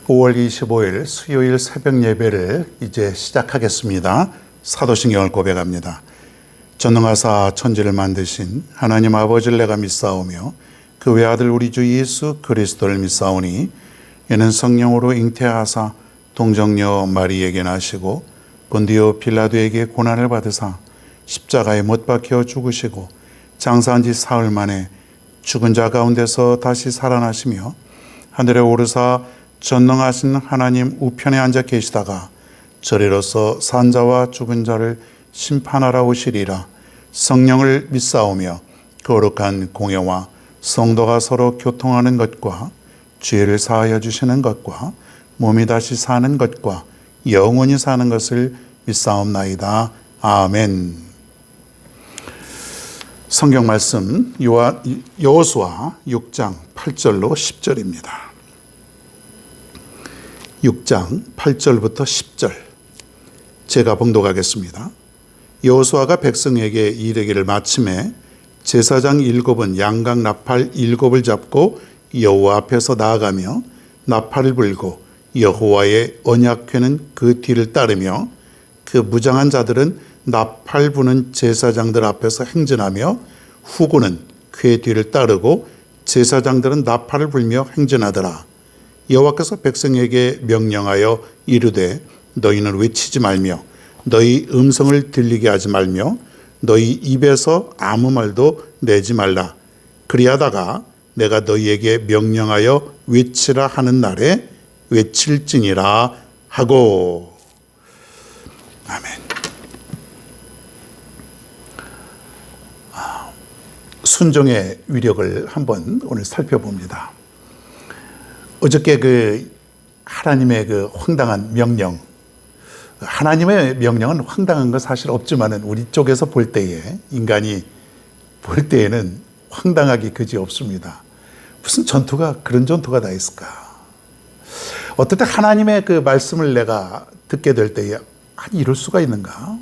5월 25일 수요일 새벽 예배를 이제 시작하겠습니다. 사도신경을 고백합니다. 전능하사 천지를 만드신 하나님 아버지를 내가 믿사오며 그 외아들 우리 주 예수 그리스도를 믿사오니 이는 성령으로 잉태하사 동정녀 마리에게 나시고 본디오 빌라도에게 고난을 받으사 십자가에 못 박혀 죽으시고 장사한 지 사흘 만에 죽은 자 가운데서 다시 살아나시며 하늘에 오르사 전능하신 하나님 우편에 앉아 계시다가 저리로서 산 자와 죽은 자를 심판하러 오시리라. 성령을 믿사오며 거룩한 공예와 성도가 서로 교통하는 것과 죄를 사하여 주시는 것과 몸이 다시 사는 것과 영원히 사는 것을 믿사옵나이다. 아멘. 성경 말씀 여호수아 6장 8절로 10절입니다. 6장 8절부터 10절 제가 봉독하겠습니다. 여호수아가 백성에게 이르기를 마침에 제사장 7은 양각 나팔 7을 잡고 여호와 앞에서 나아가며 나팔을 불고 여호와의 언약궤는 그 뒤를 따르며 그 무장한 자들은 나팔 부는 제사장들 앞에서 행진하며 후군은 궤 뒤를 따르고 제사장들은 나팔을 불며 행진하더라. 여호와께서 백성에게 명령하여 이르되 너희는 외치지 말며 너희 음성을 들리게 하지 말며 너희 입에서 아무 말도 내지 말라. 그리하다가 내가 너희에게 명령하여 외치라 하는 날에 외칠지니라 하고. 아멘. 순종의 위력을 한번 오늘 살펴봅니다. 어저께 하나님의 황당한 명령, 하나님의 명령은 황당한 건 사실 없지만은 우리 쪽에서 볼 때에, 인간이 볼 때에는 황당하기 그지 없습니다. 무슨 전투가, 그런 전투가 다 있을까? 어떨 때 하나님의 그 말씀을 내가 듣게 될 때에, 아니, 이럴 수가 있는가?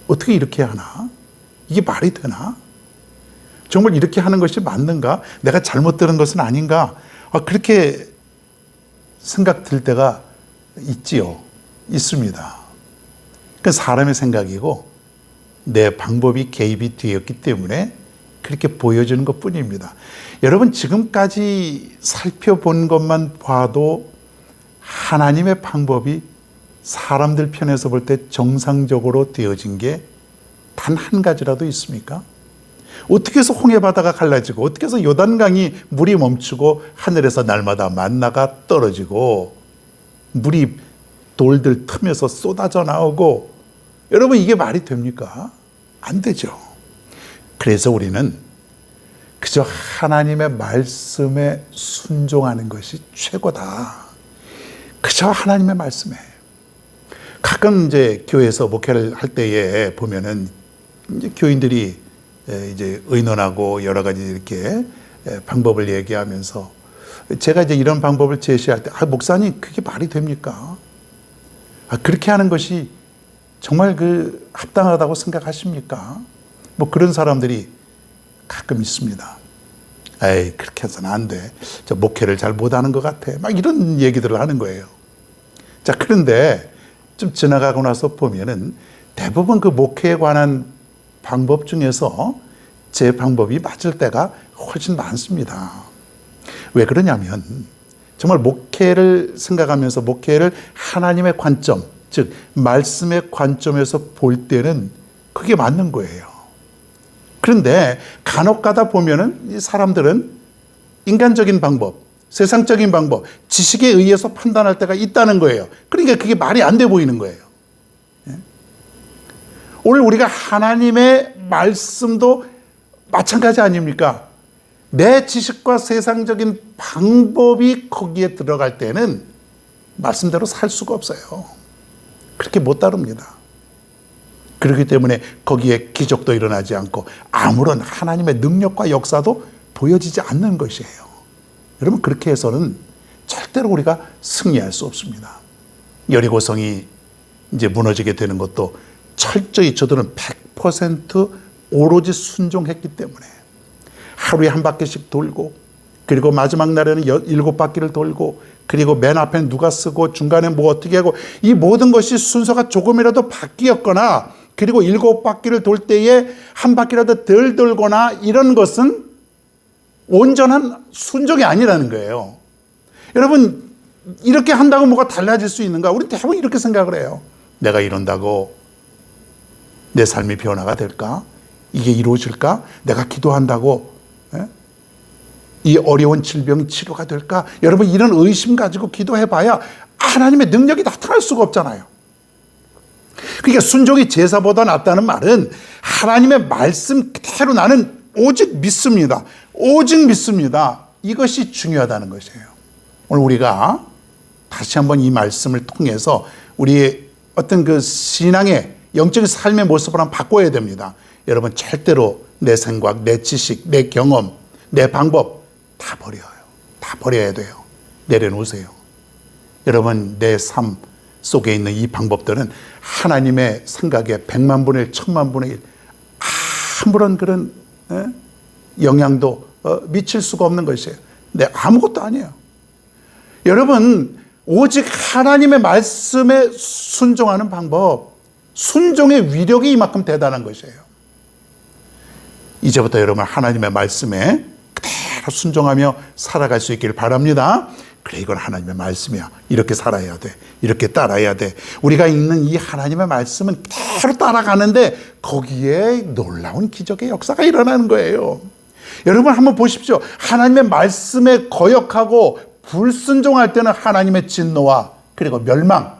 어떻게 이렇게 하나? 이게 말이 되나? 정말 이렇게 하는 것이 맞는가? 내가 잘못 들은 것은 아닌가? 그렇게 생각 들 때가 있지요. 있습니다. 그 사람의 생각이고 내 방법이 개입이 되었기 때문에 그렇게 보여지는 것 뿐입니다. 여러분, 지금까지 살펴본 것만 봐도 하나님의 방법이 사람들 편에서 볼 때 정상적으로 되어진 게 단 한 가지라도 있습니까? 어떻게 해서 홍해바다가 갈라지고 어떻게 해서 요단강이 물이 멈추고 하늘에서 날마다 만나가 떨어지고 물이 돌들 틈에서 쏟아져 나오고, 여러분, 이게 말이 됩니까? 안 되죠. 그래서 우리는 그저 하나님의 말씀에 순종하는 것이 최고다. 그저 하나님의 말씀에. 가끔 이제 교회에서 목회를 할 때에 보면은 이제 교인들이 이제 의논하고 여러 가지 이렇게 방법을 얘기하면서 제가 이제 이런 방법을 제시할 때, 목사님, 그게 말이 됩니까? 그렇게 하는 것이 정말 합당하다고 생각하십니까? 뭐 그런 사람들이 가끔 있습니다. 에이, 그렇게 해서는 안 돼. 저 목회를 잘 못하는 것 같아. 막 이런 얘기들을 하는 거예요. 자, 그런데 좀 지나가고 나서 보면은 대부분 그 목회에 관한 방법 중에서 제 방법이 맞을 때가 훨씬 많습니다. 왜 그러냐면 정말 목회를 생각하면서 목회를 하나님의 관점, 즉 말씀의 관점에서 볼 때는 그게 맞는 거예요. 그런데 간혹 가다 보면은 이 사람들은 인간적인 방법, 세상적인 방법, 지식에 의해서 판단할 때가 있다는 거예요. 그러니까 그게 말이 안 돼 보이는 거예요. 오늘 우리가 하나님의 말씀도 마찬가지 아닙니까? 내 지식과 세상적인 방법이 거기에 들어갈 때는 말씀대로 살 수가 없어요. 그렇게 못 다룹니다. 그렇기 때문에 거기에 기적도 일어나지 않고 아무런 하나님의 능력과 역사도 보여지지 않는 것이에요. 여러분, 그렇게 해서는 절대로 우리가 승리할 수 없습니다. 여리고성이 이제 무너지게 되는 것도 철저히 저들은 100% 오로지 순종했기 때문에 하루에 한 바퀴씩 돌고 그리고 마지막 날에는 7바퀴를 돌고, 그리고 맨 앞에는 누가 쓰고 중간에 뭐 어떻게 하고, 이 모든 것이 순서가 조금이라도 바뀌었거나, 그리고 7바퀴를 돌 때에 한 바퀴라도 덜 돌거나 이런 것은 온전한 순종이 아니라는 거예요. 여러분, 이렇게 한다고 뭐가 달라질 수 있는가? 우리 대부분 이렇게 생각을 해요. 내가 이런다고 내 삶이 변화가 될까? 이게 이루어질까? 내가 기도한다고 이 어려운 질병 치료가 될까? 여러분, 이런 의심 가지고 기도해봐야 하나님의 능력이 나타날 수가 없잖아요. 그러니까 순종이 제사보다 낫다는 말은 하나님의 말씀 그대로 나는 오직 믿습니다. 오직 믿습니다. 이것이 중요하다는 것이에요. 오늘 우리가 다시 한번 이 말씀을 통해서 우리의 어떤 그 신앙의 영적인 삶의 모습을 한번 바꿔야 됩니다. 여러분, 절대로 내 생각, 내 지식, 내 경험, 내 방법 다 버려요. 다 버려야 돼요. 내려놓으세요. 여러분, 내 삶 속에 있는 이 방법들은 하나님의 생각에 100만 분의 1, 1000만 분의 1 아무런 그런 영향도 미칠 수가 없는 것이에요. 근데 아무것도 아니에요. 여러분, 오직 하나님의 말씀에 순종하는 방법, 순종의 위력이 이만큼 대단한 것이에요. 이제부터 여러분 하나님의 말씀에 그대로 순종하며 살아갈 수 있기를 바랍니다. 그래, 이건 하나님의 말씀이야. 이렇게 살아야 돼. 이렇게 따라야 돼. 우리가 읽는 이 하나님의 말씀은 그대로 따라가는데 거기에 놀라운 기적의 역사가 일어나는 거예요. 여러분 한번 보십시오. 하나님의 말씀에 거역하고 불순종할 때는 하나님의 진노와 그리고 멸망,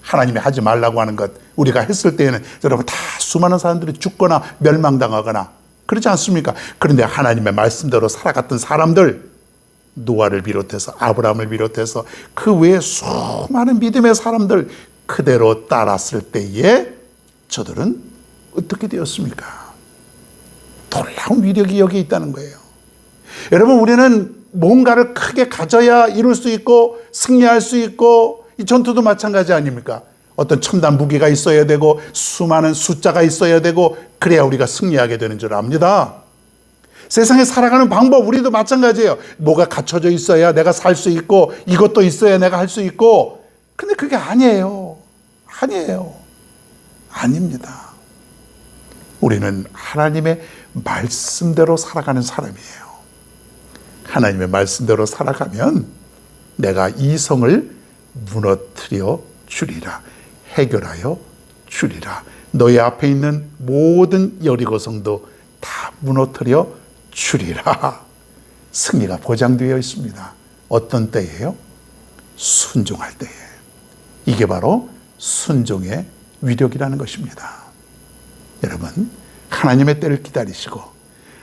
하나님이 하지 말라고 하는 것 우리가 했을 때에는 여러분 다 수많은 사람들이 죽거나 멸망당하거나 그렇지 않습니까? 그런데 하나님의 말씀대로 살아갔던 사람들, 노아를 비롯해서 아브라함을 비롯해서 그 외에 수많은 믿음의 사람들 그대로 따랐을 때에 저들은 어떻게 되었습니까? 놀라운 위력이 여기 있다는 거예요. 여러분, 우리는 뭔가를 크게 가져야 이룰 수 있고 승리할 수 있고, 이 전투도 마찬가지 아닙니까? 어떤 첨단 무기가 있어야 되고 수많은 숫자가 있어야 되고 그래야 우리가 승리하게 되는 줄 압니다. 세상에 살아가는 방법 우리도 마찬가지예요. 뭐가 갖춰져 있어야 내가 살 수 있고 이것도 있어야 내가 할 수 있고, 근데 그게 아니에요. 아니에요. 아닙니다. 우리는 하나님의 말씀대로 살아가는 사람이에요. 하나님의 말씀대로 살아가면 내가 이 성을 무너뜨려 주리라, 해결하여 주리라. 너희 앞에 있는 모든 여리고성도 다 무너뜨려 주리라. 승리가 보장되어 있습니다. 어떤 때예요? 순종할 때에. 이게 바로 순종의 위력이라는 것입니다. 여러분, 하나님의 때를 기다리시고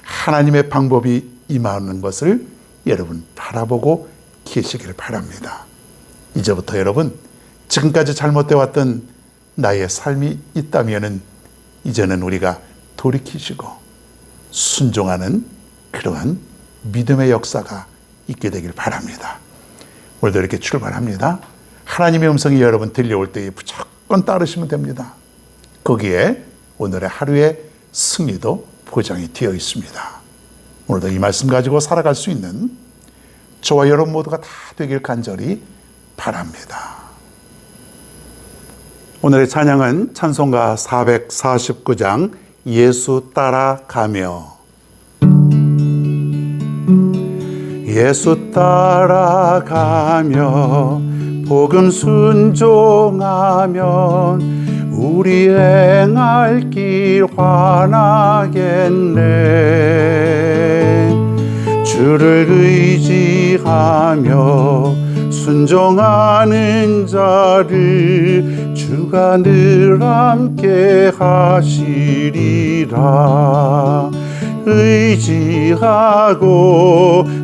하나님의 방법이 임하는 것을 여러분 바라보고 계시기를 바랍니다. 이제부터 여러분, 지금까지 잘못되어 왔던 나의 삶이 있다면은 이제는 우리가 돌이키시고 순종하는 그러한 믿음의 역사가 있게 되길 바랍니다. 오늘도 이렇게 출발합니다. 하나님의 음성이 여러분 들려올 때에 무조건 따르시면 됩니다. 거기에 오늘의 하루의 승리도 보장이 되어 있습니다. 오늘도 이 말씀 가지고 살아갈 수 있는 저와 여러분 모두가 다 되길 간절히 바랍니다. 오늘의 찬양은 찬송가 449장 예수 따라가며, 예수 따라가며 복음 순종하면 우리 행할 길 환하겠네. 주를 의지하며 순종하는 자를 주가 늘 함께 하시리라. 의지하고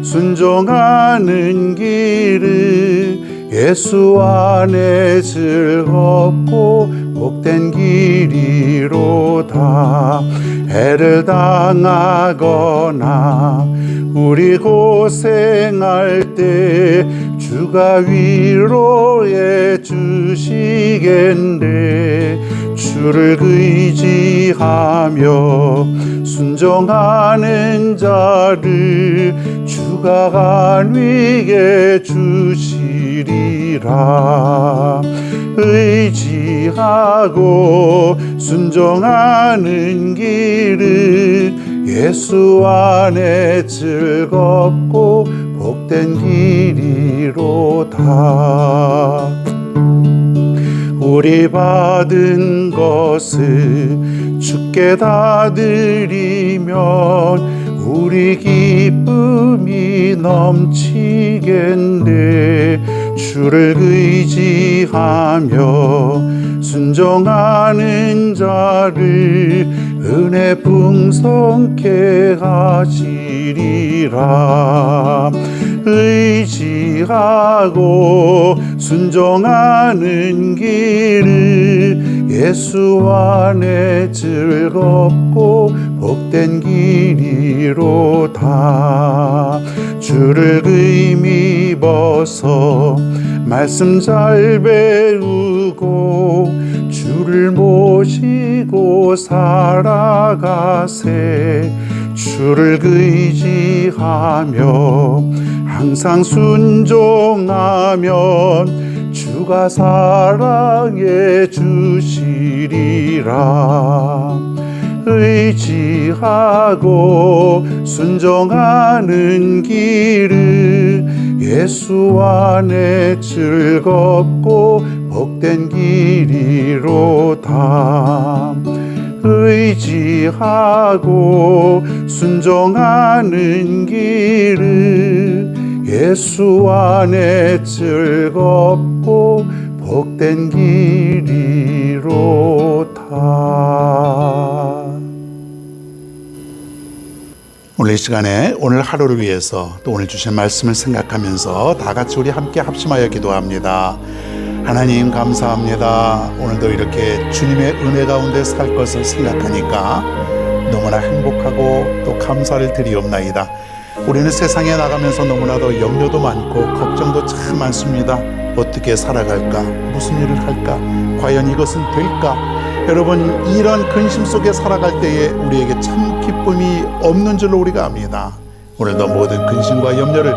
순종하는 길은 예수 안에 즐겁고 복된 길이로다. 해를 당하거나 우리 고생할 때 주가 위로해 주시겠네. 주를 의지하며 순종하는 자를 주가 안위게 주시리라. 의지하고 순종하는 길은 예수 안에 즐겁고 복된 길이로다. 우리 받은 것을 주께 다 드리면 우리 기쁨이 넘치겠네. 주를 의지하며 순종하는 자를 은혜 풍성케 하시리라. 의지하고 순종하는 길을 예수 안에 즐겁고 복된 길이로다. 주를 힘입어서 말씀 잘 배우고 주를 모시고 살아가세. 주를 의지하며 항상 순종하면 주가 사랑해 주시리라. 의지하고 순종하는 길을 예수 안에 즐겁고 복된 길이로다. 의지하고 순종하는 길을 예수 안에 즐겁고 복된 길이로다. 오늘 이 시간에 오늘 하루를 위해서 또 오늘 주신 말씀을 생각하면서 다 같이 우리 함께 합심하여 기도합니다. 하나님 감사합니다. 오늘도 이렇게 주님의 은혜 가운데 살 것을 생각하니까 너무나 행복하고 또 감사를 드리옵나이다. 우리는 세상에 나가면서 너무나도 염려도 많고 걱정도 참 많습니다. 어떻게 살아갈까? 무슨 일을 할까? 과연 이것은 될까? 여러분, 이런 근심 속에 살아갈 때에 우리에게 참 기쁨이 없는 줄로 우리가 압니다. 오늘도 모든 근심과 염려를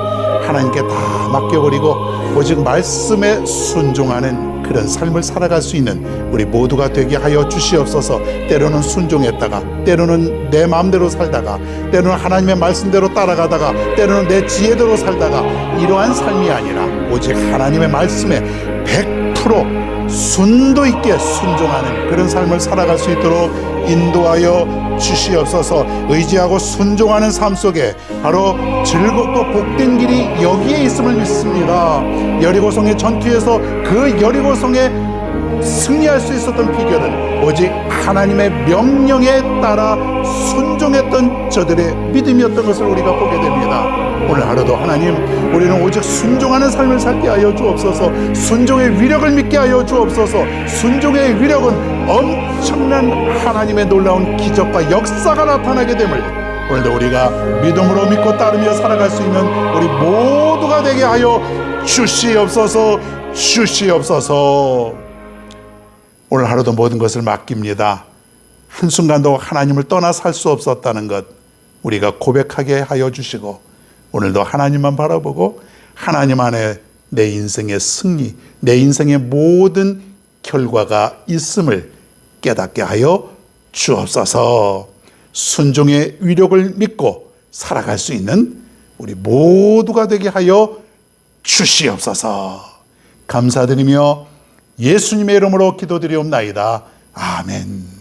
하나님께 다 맡겨버리고 오직 말씀에 순종하는 그런 삶을 살아갈 수 있는 우리 모두가 되게 하여 주시옵소서. 때로는 순종했다가, 때로는 내 마음대로 살다가, 때로는 하나님의 말씀대로 따라가다가, 때로는 내 지혜대로 살다가, 이러한 삶이 아니라 오직 하나님의 말씀에 100% 순도 있게 순종하는 그런 삶을 살아갈 수 있도록 인도하여 주시옵소서. 의지하고 순종하는 삶 속에 바로 즐겁고 복된 길이 여기에 있음을 믿습니다. 여리고성의 전투에서 그 여리고성에 승리할 수 있었던 비결은 오직 하나님의 명령에 따라 순종했던 저들의 믿음이었던 것을 우리가 보게 됩니다. 오늘 하루도 하나님, 우리는 오직 순종하는 삶을 살게 하여 주옵소서. 순종의 위력을 믿게 하여 주옵소서. 순종의 위력은 엄청난 하나님의 놀라운 기적과 역사가 나타나게 됨을 오늘도 우리가 믿음으로 믿고 따르며 살아갈 수 있는 우리 모두가 되게 하여 주시옵소서. 주시옵소서. 오늘 하루도 모든 것을 맡깁니다. 한순간도 하나님을 떠나 살 수 없었다는 것 우리가 고백하게 하여 주시고, 오늘도 하나님만 바라보고 하나님 안에 내 인생의 승리, 내 인생의 모든 결과가 있음을 깨닫게 하여 주옵소서. 순종의 위력을 믿고 살아갈 수 있는 우리 모두가 되게 하여 주시옵소서. 감사드리며 예수님의 이름으로 기도드리옵나이다. 아멘.